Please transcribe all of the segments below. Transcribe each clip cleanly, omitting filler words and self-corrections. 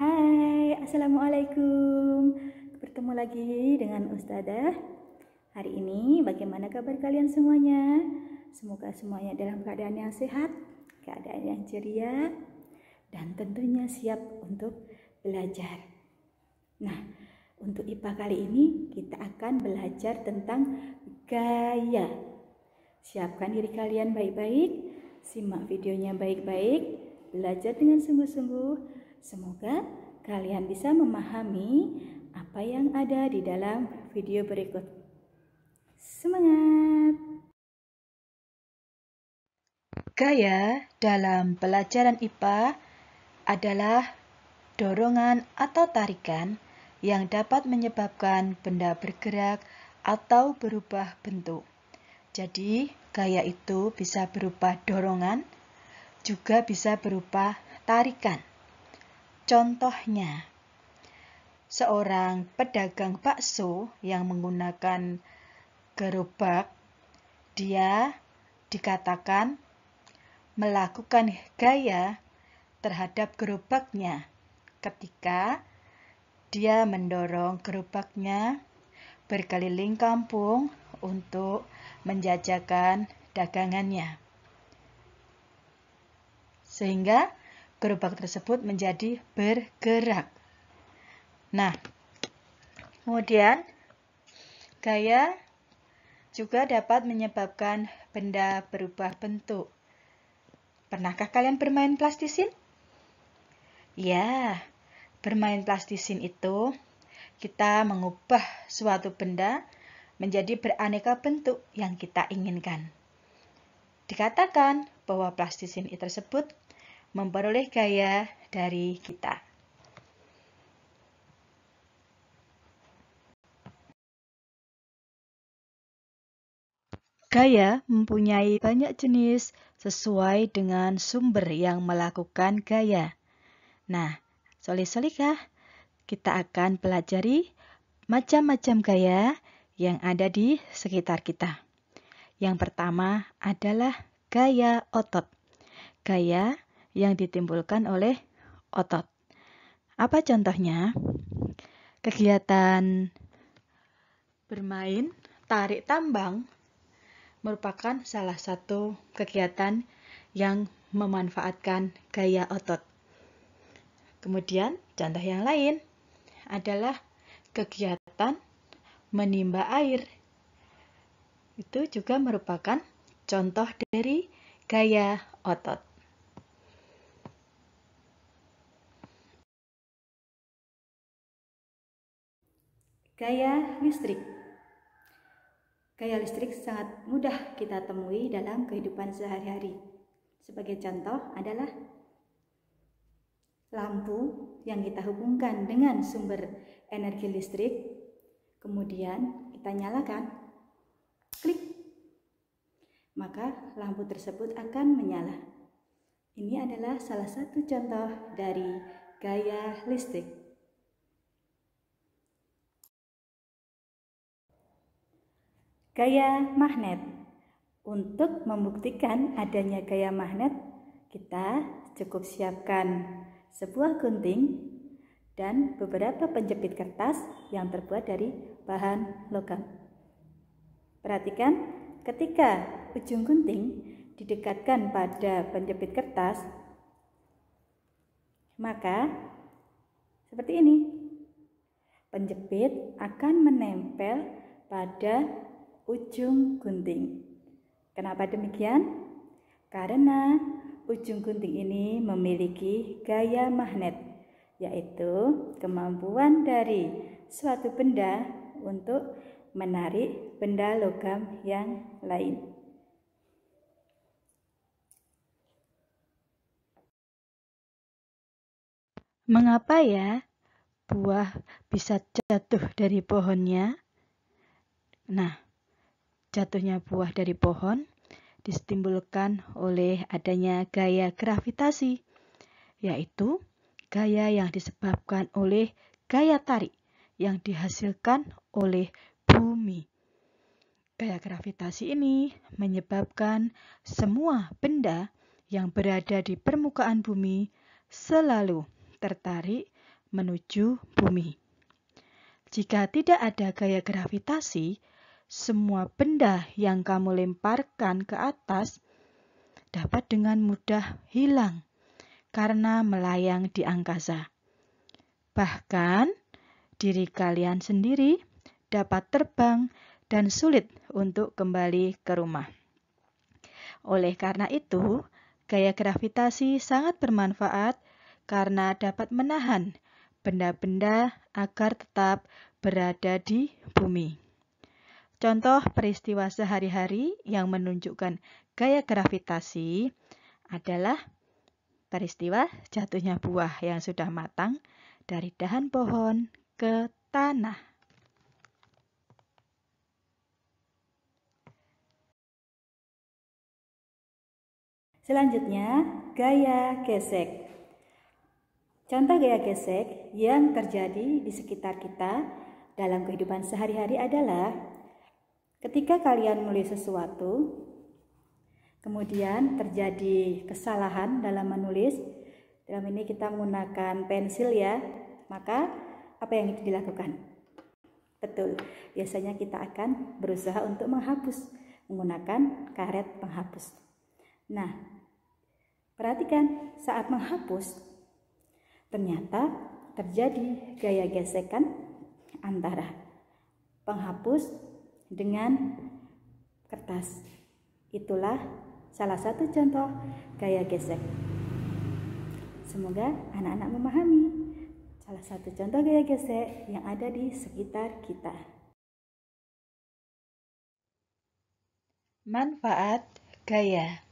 Hai, Assalamualaikum. Bertemu lagi dengan Ustadzah. Hari ini bagaimana kabar kalian semuanya? Semoga semuanya dalam keadaan yang sehat, keadaan yang ceria, dan tentunya siap untuk belajar. Nah, untuk IPA kali ini kita akan belajar tentang gaya. Siapkan diri kalian baik-baik, simak videonya baik-baik, belajar dengan sungguh-sungguh. Semoga kalian bisa memahami apa yang ada di dalam video berikut. Semangat! Gaya dalam pelajaran IPA adalah dorongan atau tarikan yang dapat menyebabkan benda bergerak atau berubah bentuk. Jadi, gaya itu bisa berupa dorongan, juga bisa berupa tarikan. Contohnya, seorang pedagang bakso yang menggunakan gerobak, dia dikatakan melakukan gaya terhadap gerobaknya ketika dia mendorong gerobaknya berkeliling kampung untuk menjajakan dagangannya. Sehingga gerobak tersebut menjadi bergerak. Nah, kemudian gaya juga dapat menyebabkan benda berubah bentuk. Pernahkah kalian bermain plastisin? Ya, bermain plastisin itu kita mengubah suatu benda menjadi beraneka bentuk yang kita inginkan. Dikatakan bahwa plastisin tersebut memperoleh gaya dari kita. Gaya mempunyai banyak jenis sesuai dengan sumber yang melakukan gaya. Nah, soleh-solehkah? Kita akan pelajari macam-macam gaya yang ada di sekitar kita. Yang pertama adalah gaya otot. Gaya yang ditimbulkan oleh otot. Apa contohnya? Kegiatan bermain tarik tambang merupakan salah satu kegiatan yang memanfaatkan gaya otot. Kemudian, contoh yang lain adalah kegiatan menimba air. Itu juga merupakan contoh dari gaya otot. Gaya listrik. Gaya listrik sangat mudah kita temui dalam kehidupan sehari-hari. Sebagai contoh adalah lampu yang kita hubungkan dengan sumber energi listrik, kemudian kita nyalakan, klik, maka lampu tersebut akan menyala. Ini adalah salah satu contoh dari gaya listrik. Gaya magnet. Untuk membuktikan adanya gaya magnet, kita cukup siapkan sebuah gunting dan beberapa penjepit kertas yang terbuat dari bahan logam. Perhatikan, ketika ujung gunting didekatkan pada penjepit kertas, maka seperti ini. Penjepit akan menempel pada ujung gunting. Kenapa demikian? Karena ujung gunting ini memiliki gaya magnet, yaitu kemampuan dari suatu benda untuk menarik benda logam yang lain. Mengapa ya buah bisa jatuh dari pohonnya? Nah, jatuhnya buah dari pohon ditimbulkan oleh adanya gaya gravitasi, yaitu gaya yang disebabkan oleh gaya tarik yang dihasilkan oleh bumi. Gaya gravitasi ini menyebabkan semua benda yang berada di permukaan bumi selalu tertarik menuju bumi. Jika tidak ada gaya gravitasi, semua benda yang kamu lemparkan ke atas dapat dengan mudah hilang karena melayang di angkasa. Bahkan, diri kalian sendiri dapat terbang dan sulit untuk kembali ke rumah. Oleh karena itu, gaya gravitasi sangat bermanfaat karena dapat menahan benda-benda agar tetap berada di bumi. Contoh peristiwa sehari-hari yang menunjukkan gaya gravitasi adalah peristiwa jatuhnya buah yang sudah matang dari dahan pohon ke tanah. Selanjutnya, gaya gesek. Contoh gaya gesek yang terjadi di sekitar kita dalam kehidupan sehari-hari adalah ketika kalian menulis sesuatu, kemudian terjadi kesalahan dalam menulis. Dalam ini kita menggunakan pensil ya, maka apa yang itu dilakukan? Betul, biasanya kita akan berusaha untuk menghapus menggunakan karet penghapus. Nah, perhatikan saat menghapus, ternyata terjadi gaya gesekan antara penghapus dengan kertas. Itulah salah satu contoh gaya gesek. Semoga anak-anak memahami salah satu contoh gaya gesek yang ada di sekitar kita. Manfaat gaya.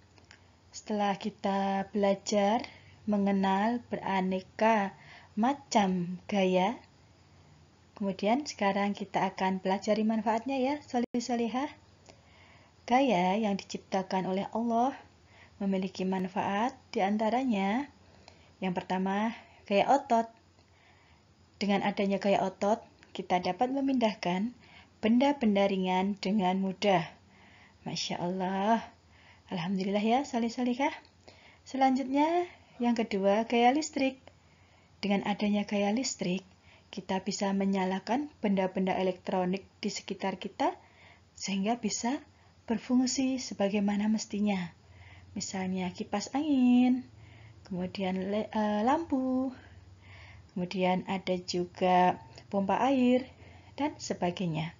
Setelah kita belajar mengenal beraneka macam gaya, kemudian sekarang kita akan pelajari manfaatnya ya, solih-solihah. Gaya yang diciptakan oleh Allah memiliki manfaat, diantaranya yang pertama, gaya otot. Dengan adanya gaya otot, kita dapat memindahkan benda-benda ringan dengan mudah. Masya Allah. Alhamdulillah ya, solih-solihah. Selanjutnya, yang kedua, gaya listrik. Dengan adanya gaya listrik, kita bisa menyalakan benda-benda elektronik di sekitar kita sehingga bisa berfungsi sebagaimana mestinya. Misalnya kipas angin, kemudian lampu, kemudian ada juga pompa air, dan sebagainya.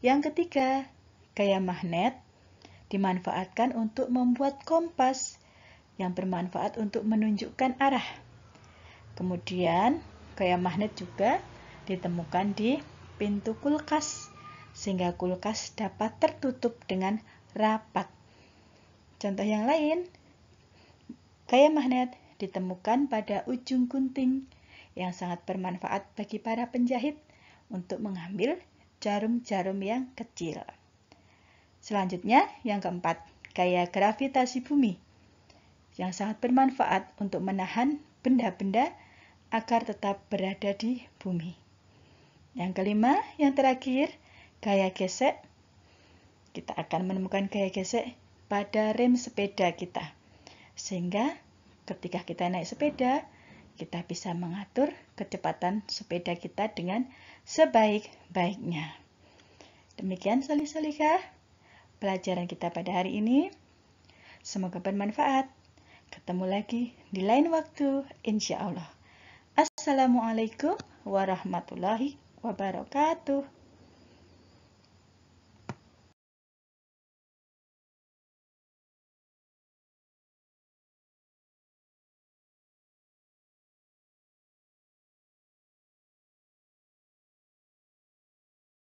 Yang ketiga, gaya magnet dimanfaatkan untuk membuat kompas yang bermanfaat untuk menunjukkan arah. Kemudian, gaya magnet juga ditemukan di pintu kulkas, sehingga kulkas dapat tertutup dengan rapat. Contoh yang lain, gaya magnet ditemukan pada ujung gunting yang sangat bermanfaat bagi para penjahit untuk mengambil jarum-jarum yang kecil. Selanjutnya, yang keempat, gaya gravitasi bumi yang sangat bermanfaat untuk menahan benda-benda agar tetap berada di bumi. Yang kelima, yang terakhir, gaya gesek. Kita akan menemukan gaya gesek pada rem sepeda kita. Sehingga ketika kita naik sepeda, kita bisa mengatur kecepatan sepeda kita dengan sebaik-baiknya. Demikian solih-solihah pelajaran kita pada hari ini. Semoga bermanfaat. Ketemu lagi di lain waktu, insya Allah. Assalamualaikum warahmatullahi wabarakatuh.